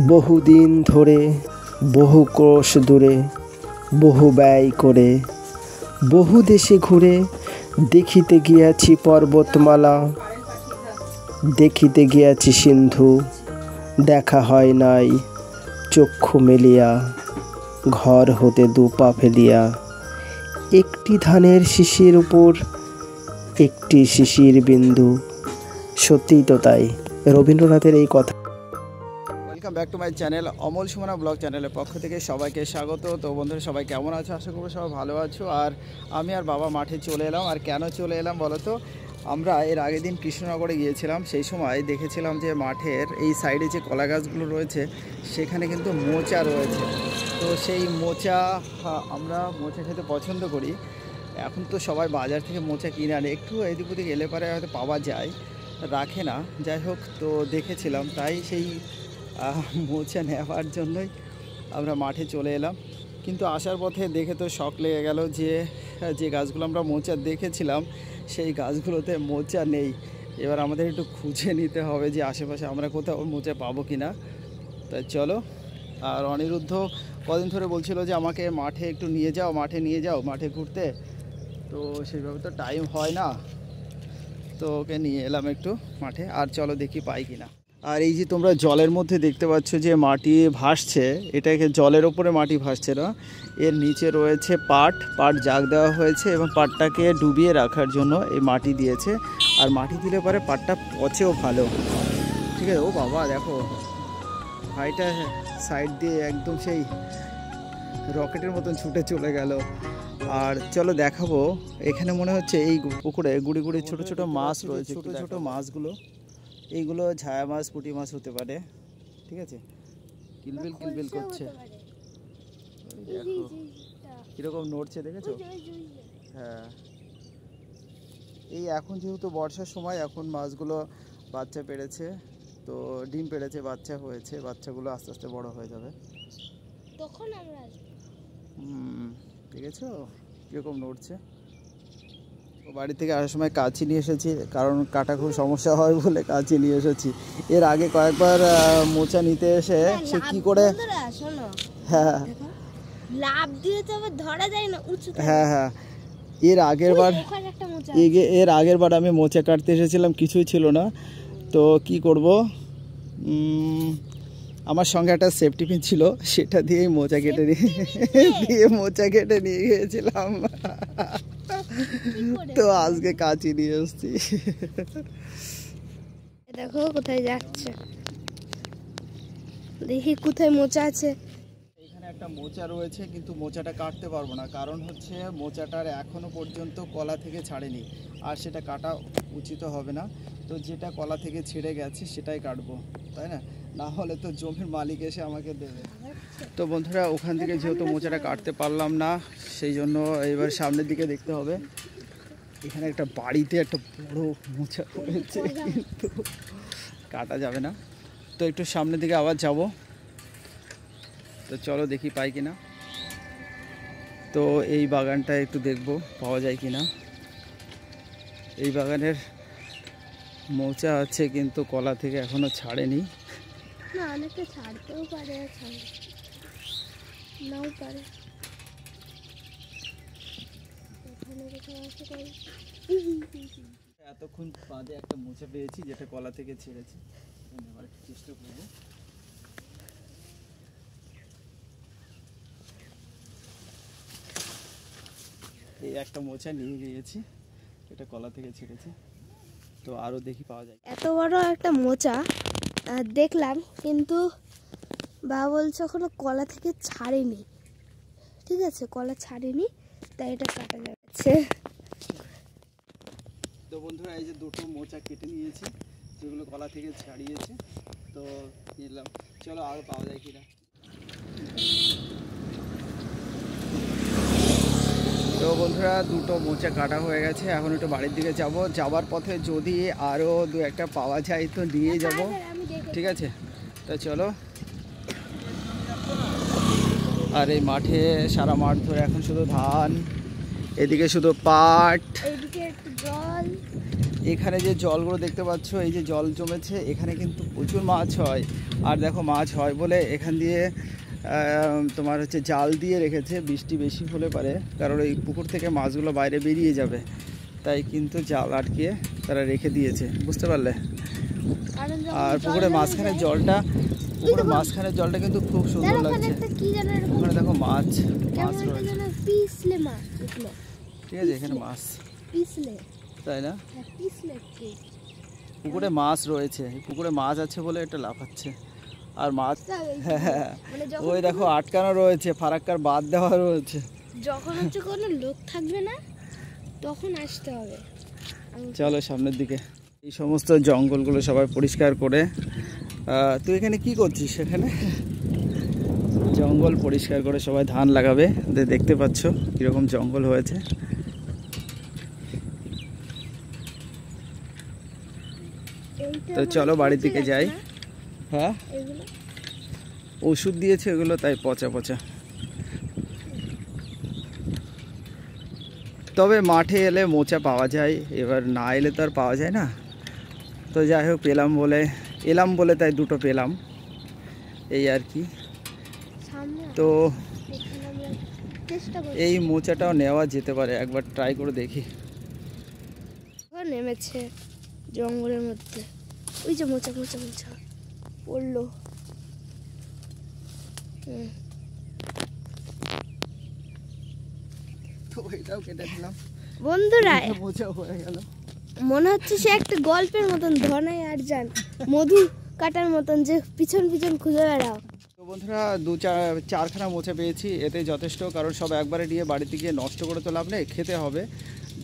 বহুদিন ধরে বহু ক্রোশ দূরে বহু ব্যয় করে বহু দেশে ঘুরে দেখিতে গিয়াছি পর্বতমালা, দেখিতে গিয়াছি সিন্ধু, দেখা হয় নাই চক্ষু মেলিয়া, ঘর হতে দু পা ফেলিয়া একটি ধানের শিশির উপর একটি শিশির বিন্দু। সত্যিই তো তাই, রবীন্দ্রনাথের এই কথা। Welcome back to my channel, Amal Sumana blog চ্যানেলের পক্ষ থেকে সবাইকে স্বাগত। তো বন্ধুরা সবাই কেমন আছো? আশা করবো সবাই ভালো আছো। আর আমি আর বাবা মাঠে চলে এলাম। আর কেন চলে এলাম বলো তো? আমরা এর আগের দিন কৃষ্ণনগরে গিয়েছিলাম, সেই সময় দেখেছিলাম যে মাঠের এই সাইডে যে কলা গাছগুলো রয়েছে সেখানে কিন্তু মোচা রয়েছে। তো সেই মোচা আমরা মোচা খেতে পছন্দ করি। এখন তো সবাই বাজার থেকে মোচা কিনে আনে, একটু এদিক ওদিক এলে পারে হয়তো পাওয়া যায়, রাখে না। যাই হোক, তো দেখেছিলাম, তাই সেই মোচা নেওয়ার জন্যই আমরা মাঠে চলে এলাম। কিন্তু আসার পথে দেখে তো শখ লেগে গেল যে যে গাছগুলো আমরা মোচা দেখেছিলাম সেই গাছগুলোতে মোচা নেই। এবার আমাদের একটু খুঁজে নিতে হবে যে আশেপাশে আমরা কোথাও মোচা পাবো কি না। তাই চলো। আর অনিরুদ্ধ কদিন ধরে বলছিল যে আমাকে মাঠে একটু নিয়ে যাও, মাঠে ঘুরতে। তো সেইভাবে তো টাইম হয় না, তো ওকে নিয়ে এলাম একটু মাঠে। আর চলো দেখি পাই কিনা। আর এই যে তোমরা জলের মধ্যে দেখতে পাচ্ছ যে মাটি ভাসছে, এটাকে জলের ওপরে মাটি ভাসছে না, এর নিচে রয়েছে পাট জাগ দেওয়া হয়েছে এবং পাটটাকে ডুবিয়ে রাখার জন্য এই মাটি দিয়েছে। আর মাটি দিলে পরে পাটটা পচেও ভালো, ঠিক আছে। ও বাবা দেখো, ভাইটা সাইড দিয়ে একদম সেই রকেটের মতন ছুটে চলে গেল। আর চলো দেখাবো, এখানে মনে হচ্ছে এই পুকুরে গুড়ি গুড়ি ছোট ছোট মাছ রয়েছে, ছোট ছোট মাছগুলো, এইগুলো ছায়া মাছ, পুঁটি মাছ হতে পারে, ঠিক আছে। কিলবিল কিলবিল করছে, দেখো কিরকম নড়ছে, দেখেছো? হ্যাঁ, এই এখন যেহেতু বর্ষার সময়, এখন মাছগুলো বাচ্চা পেড়েছে, তো ডিম পেড়েছে, বাচ্চা হয়েছে, বাচ্চাগুলো আস্তে আস্তে বড় হয়ে যাবে তখন আমরা দেখেছো কীরকম নড়ছে। বাড়ি থেকে আসার সময় কাঁচি নিয়ে এসেছি, কারণ কাটা খুব সমস্যা হয় বলে কাঁচি নিয়ে এসেছি। এর আগে কয়েকবার মোচা নিতে এসে সে কি করে, হ্যাঁ লাভ দিয়ে তো আবার ধরা যায় না, উঁচু। হ্যাঁ হ্যাঁ, এর আগের বার আমি মোচা কাটতে এসেছিলাম, কিছুই ছিল না। তো কি করব, আমার সঙ্গে একটা সেফটি পিন ছিল, সেটা দিয়েই মোচা কেটে নিয়ে গিয়েছিলাম। তো আজকে কাঁচি নিয়ে এসছি। দেখো কোথায় যাচ্ছে, দেখি কোথায় মোচা আছে। এখানে একটা মোচা রয়েছে, কিন্তু মোচাটা কাটতে পারবো না, কারণ হচ্ছে মোচাটার এখনো পর্যন্ত কলা থেকে ছাড়েনি, আর সেটা কাটা উচিত হবে না। তো যেটা কলা থেকে ছিঁড়ে গেছে সেটাই কাটবো, তাই না? না হলে তো জমির মালিক এসে আমাকে দেবে। তো বন্ধুরা, ওখান থেকে যেহেতু মোচাটা কাটতে পারলাম না, সেই জন্য এবার সামনের দিকে দেখতে হবে। এখানে একটা বাড়িতে একটা বড় মোচা রয়েছে, কিন্তু কাটা যাবে না। তো একটু সামনের দিকে আবার যাব। তো চলো দেখি পাই কিনা। তো এই বাগানটা একটু দেখবো পাওয়া যায় কিনা। এই বাগানের মোচা আছে, কিন্তু কলা থেকে এখনো ছাড়েনি। না, অনেকে ছাড়তেও পারে, নাও পারে। এতক্ষণ বাদে একটা মোচা পেয়েছি, যেটা কলা থেকে ছেড়েছি। এবার একটু চেষ্টা করবো। এই একটা মোচা নিয়ে গিয়েছি, এটা কলা থেকে ছেড়েছি। তো আরও দেখি পাওয়া যায়। এত বড় একটা মোচা দেখলাম, কিন্তু বাবা বলছে এখনো কলা থেকে ছাড়েনি, ঠিক আছে, কলা ছাড়েনি, তাই এটা কাটা যাচ্ছে। তো বন্ধুরা, এই যে দুটো মোচা কেটে নিয়েছি, যেগুলো কলা থেকে ছাড়িয়েছে। তো নিলাম, চলো আরও পাওয়া যায় কিনা। তো বন্ধুরা, দুটো মোচা কাটা হয়ে গেছে, এখন একটু বাড়ির দিকে যাব। যাওয়ার পথে যদি আরও দু একটা পাওয়া যায় তো নিয়ে যাব, ঠিক আছে। তো চলো। আর এই মাঠে সারা মাঠ ধরে এখন শুধু ধান, এদিকে শুধু পাট, এদিকে একটু জল। এখানে যে জলগুলো দেখতে পাচ্ছ, এই যে জল জমেছে, এখানে কিন্তু প্রচুর মাছ হয়। আর দেখো মাছ হয় বলে এখান দিয়ে তোমার হচ্ছে জাল দিয়ে রেখেছে, বৃষ্টি বেশি হলে পারে, কারণ এই পুকুর থেকে মাছগুলো বাইরে বেরিয়ে যাবে, তাই কিন্তু জাল আটকিয়ে তারা রেখে দিয়েছে, বুঝতে পারলে। কারণ যখন আর জল পুকুরের জমে মাঝখানের যায়- জলটা, পুকুরের মাঝখানের জলটা কিন্তু খুব সুন্দর ওখানে লাগছে। একটা কি যেন এরকম ওখানে দেখো মাছ কেমন একটা রয়েছে, যেন পিছলে মাছ উঠলো। ঠিক আছে, এখানে মাছ, পিছলে, তাই না? হ্যাঁ পিছলে কি? পুকুরে মাছ রয়েছে, এই পুকুরে মাছ আছে বলে এটা লাফাচ্ছে। আর মাছ মানে যখন ওই দেখো আটকানো রয়েছে, ফারাক্কার বাদ দেওয়া রয়েছে। যখন হচ্ছে কোনো লোক থাকবে না তখন আসতে হবে। চলো সামনের দিকে। এই সমস্ত জঙ্গলগুলো সবাই পরিষ্কার করে, তুই এখানে কি করছিস? সেখানে জঙ্গল পরিষ্কার করে সবাই ধান লাগাবে, দেখতে পাচ্ছ কীরকম জঙ্গল হয়েছে। এইটা তো মানে চলো বাড়ির পচে দিকে গেছে যাই। না? হ্যাঁ, এগুলো ওষুধ দিয়েছে এগুলো, তাই পচা পচা। তবে মাঠে এলে মোচা পাওয়া যায়, এবার না এলে তো আর পাওয়া যায় না। তো যাই হোক, এলাম বলে তাই দুটো পেলাম, এই আর কি। সামনে তো এখানে আমরা চেষ্টা করি। এই মোচাটাও নেওয়া যেতে পারে, একবার ট্রাই করে দেখি। নেমেছে জঙ্গলের মধ্যে, ওই যে মোচা মোচা মোচা পড়লো। তো এটাও কেটে দিলাম, বন্ধুরা মোচা হয়ে গেল। মনে হচ্ছে সে একটা গল্পের মতন, ধনাই আর যান মধু কাটার মতন, যে পিছন পিছন খুঁজে বেড়াও। তো বন্ধুরা, চারখানা মোচা পেয়েছি, এতে যথেষ্ট। কারণ সব একবারে নিয়ে বাড়িতে গিয়ে নষ্ট করে তো লাভ নেই, খেতে হবে।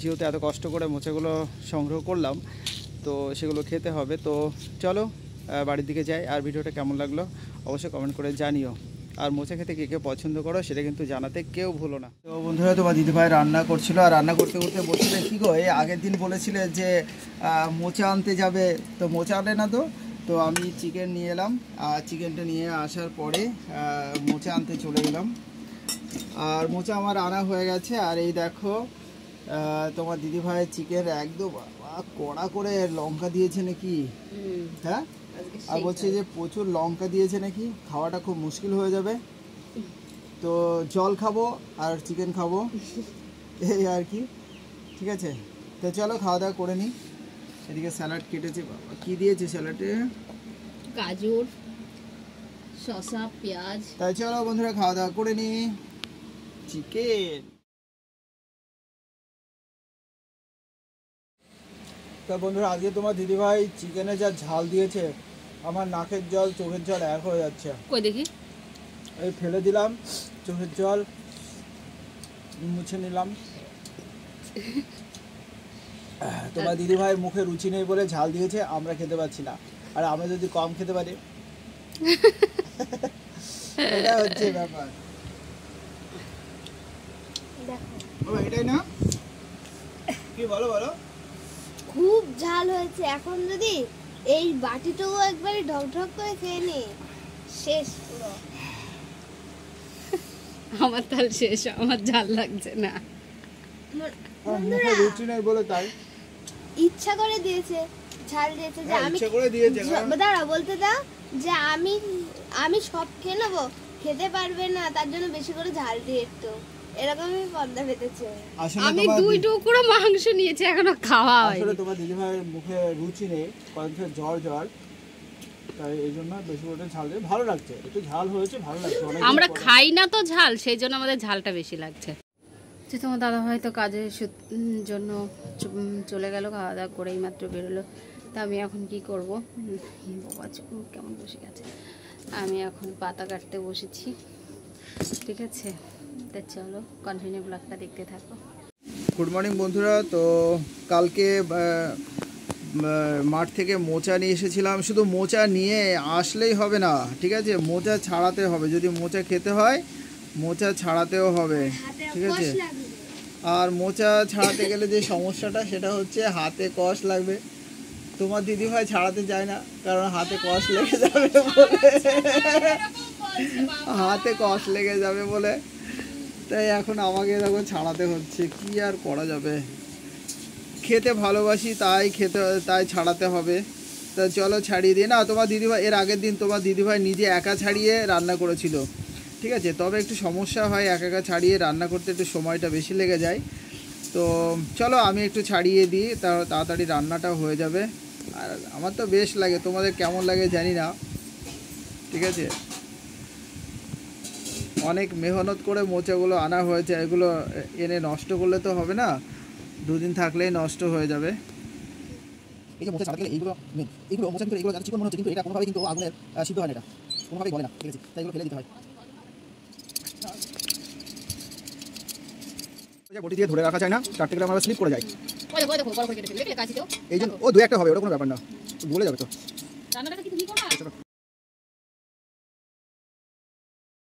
যেহেতু এত কষ্ট করে মোচাগুলো সংগ্রহ করলাম, তো সেগুলো খেতে হবে। তো চলো বাড়ির দিকে যাই। আর ভিডিওটা কেমন লাগলো অবশ্যই কমেন্ট করে জানিও। আর মোচা খেতে কে কে পছন্দ করো সেটা কিন্তু জানাতে কেউ ভুলো না। তো বন্ধুরা, তোমার দিদিভাই রান্না করছিল, আর রান্না করতে করতে বলছিলে কী গো, এই আগের দিন বলেছিলে যে মোচা আনতে যাবে, তো মোচা আনলে না তো। তো আমি চিকেন নিয়ে এলাম, আর চিকেনটা নিয়ে আসার পরে মোচা আনতে চলে গেলাম। আর মোচা আমার আনা হয়ে গেছে। আর এই দেখো তোমার দিদিভাইয়ের চিকেন একদম কড়া করে লঙ্কা দিয়েছে নাকি, হ্যাঁ, আর বলছে যে প্রচুর লঙ্কা দিয়েছে নাকি, খাওয়াটা খুব মুশকিল হয়ে যাবে। তো জল খাবো আর চিকেন খাবো, এই আর কি, ঠিক আছে। তো চলো খাওয়া দাওয়া করে নিই। এদিকে স্যালাড কেটেছে, বাবা কি দিয়েছে স্যালাডে, গাজর, শসা, পেঁয়াজ। তাই চলো বন্ধুরা খাওয়া দাওয়া করে নিই। চিকেন, তা বন্ধুরা আজকে তোমার দিদিভাই চিকেনে যা ঝাল দিয়েছে, আমার নাকের জল চোখের জল এক হয়ে যাচ্ছে। কই দেখি, এই ফেলে দিলাম, চোখের জল মুছে নিলাম। তোমার দিদিভাইয়ের মুখে রুচি নেই বলে ঝাল দিয়েছে, আমরা খেতে পাচ্ছি না। আর আমরা যদি কম খেতে পারি, এটা হচ্ছে ব্যাপার। বাবা এটাই না, কি বলো বলো। খুব ঝাল হয়েছে। এখন যদি এই বাটিটাও একবারে ঢক ঢক করে খেয়ে নি, শেষ পুরো। আমার তাল শেষ, আমার ঝাল লাগছে না। মুখে রুচি নেই বলে তাই ইচ্ছা করে দিয়েছে, ঝাল দিয়েছে যে হ্যাঁ, আমি ইচ্ছে করে দিয়েছে, কারণ দাঁড়া বলতে দাও যে আমি সব খেয়ে নেবো, খেতে পারবে না তার জন্য বেশি করে ঝাল দিয়ে একটু, এরকমই পর্দা পেতেছে। আসলে আমি তোমার 2 টুকরো মাংস নিয়েছি, এখনো খাওয়া আসলে হয়নি। তোমার দিদিভাইয়ের মুখে রুচি নেই, কয়েকদিন জ্বর তাই এই জন্য বেশি করে ঝাল দিয়ে ভালো লাগছে, একটু ঝাল হয়েছে ভালো লাগছে। অনেকদিন আমরা পরে। খাই না তো ঝাল, সেই জন্য আমাদের ঝালটা বেশি লাগছে। যে তোমার দাদাভাই তো কাজের জন্য চলে গেল, খাওয়া দাওয়া করে এই মাত্র বেরোলো। তা আমি এখন কি করব, বাবা কেমন বসে গেছে, আমি এখন পাতা কাটতে বসেছি, ঠিক আছে। তা চলো কন্টিনিউ ব্লগটা দেখতে থাকো। গুড মর্নিং বন্ধুরা। তো কালকে মাঠ থেকে মোচা নিয়ে এসেছিলাম। শুধু মোচা নিয়ে আসলেই হবে না, ঠিক আছে, মোচা ছাড়াতে হবে। যদি মোচা খেতে হয় মোচা ছাড়াতেও হবে, ঠিক আছে। আর মোচা ছাড়াতে গেলে যে সমস্যাটা সেটা হচ্ছে হাতে কষ লাগবে। তোমার দিদিভাই ছাড়াতে চায় না, কারণ হাতে কষ লেগে যাবে বলে, হাতে কষ লেগে যাবে বলে, তাই এখন আমাকে দেখো ছাড়াতে হচ্ছে, কি আর করা যাবে। খেতে ভালোবাসি, তাই ছাড়াতে হবে। তা চলো ছাড়িয়ে দিই। না, তোমার দিদিভাই এর আগের দিন তোমার দিদিভাই নিজে একা ছাড়িয়ে রান্না করেছিল, ঠিক আছে। তবে একটু সমস্যা হয়, একা একা ছাড়িয়ে রান্না করতে একটু সময়টা বেশি লেগে যায়। তো চলো আমি একটু ছাড়িয়ে দিই, তাড়াতাড়ি রান্নাটাও হয়ে যাবে। আর আমার তো বেশ লাগে, তোমাদের কেমন লাগে জানি না, ঠিক আছে। অনেক মেহনত করে মোচাগুলো আনা হয়েছে, এগুলো এনে নষ্ট করলে তো হবে না, দুদিন থাকলেই নষ্ট হয়ে যাবে। এই যে মোচা ছাড়াতে গেলে এইগুলো মোচার ভিতরে এগুলো যাতে চিকন মনে হচ্ছে, কিন্তু এটা কোনোভাবেই কিন্তু আগুনের সিদ্ধ হয় না, এটা কোনোভাবেই বলে না, ঠিক আছে। তাই এগুলো ফেলে দিতে হয়। বটি দিয়ে ধরে রাখা যায় না, চারটে গেলে আমরা স্লিপ করে যাই। এই জন্য ও 2-1টা হবে, ওটা কোনো ব্যাপার না, বলে যাবে তো।